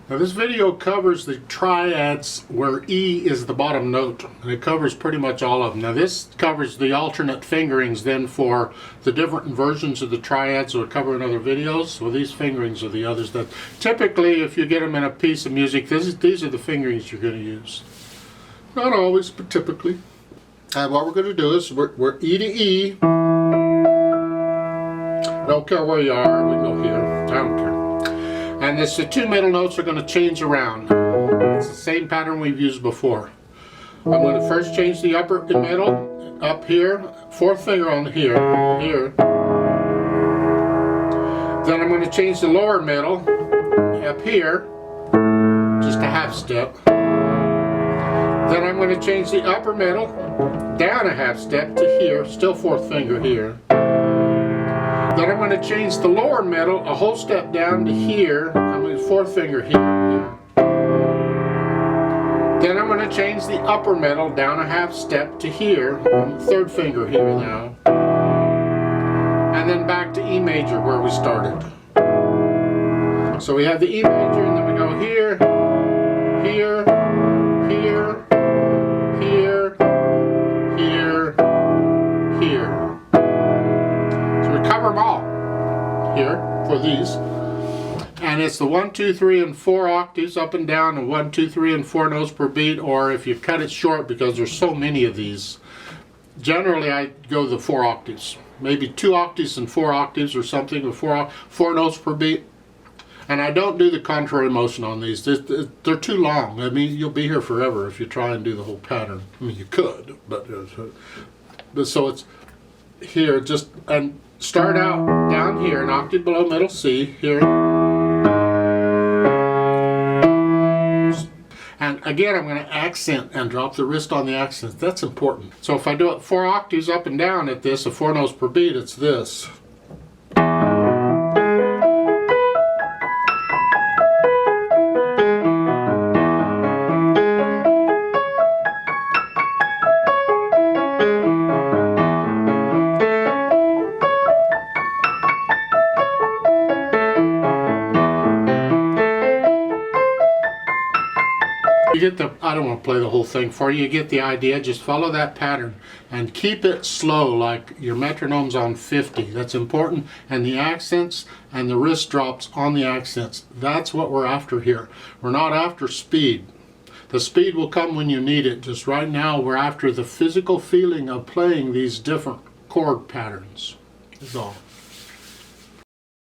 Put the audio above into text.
Now this video covers the triads where E is the bottom note, and it covers pretty much all of them. Now this covers the alternate fingerings then for the different versions of the triads we'll cover in other videos. So these fingerings are the others that typically, if you get them in a piece of music, these are the fingerings you're going to use. Not always, but typically. And what we're going to do is we're E to E. I don't care where you are, we go here. I don't care. And the two middle notes are going to change around. It's the same pattern we've used before. I'm going to first change the upper and middle up here, fourth finger on here. Then I'm going to change the lower middle up here, just a half step. Then I'm going to change the upper middle down a half step to here, still fourth finger here. Then I'm going to change the lower middle a whole step down to here. I'm going to fourth finger here. Then I'm going to change the upper middle down a half step to here. Third finger here now. And then back to E major where we started. So we have the E major, and then we go here, here, here, here, here, here. Cover them all here for these, and it's the 1, 2, 3, and 4 octaves up and down, and 1, 2, 3, and 4 notes per beat. Or if you cut it short, because there's so many of these, generally I go the 4 octaves, maybe 2 octaves and 4 octaves or something, with 4 notes per beat. And I don't do the contrary motion on these. They're too long. I mean, you'll be here forever if you try and do the whole pattern. I mean, you could, but so it's here, just and start out down here, an octave below middle C, here. And again, I'm going to accent and drop the wrist on the accent. That's important. So if I do it 4 octaves up and down at this, 4 notes per beat, it's this. You get the, I don't want to play the whole thing for you. You get the idea. Just follow that pattern and keep it slow, like your metronome's on 50. That's important. And the accents and the wrist drops on the accents. That's what we're after here. We're not after speed. The speed will come when you need it. Just right now we're after the physical feeling of playing these different chord patterns. That's all.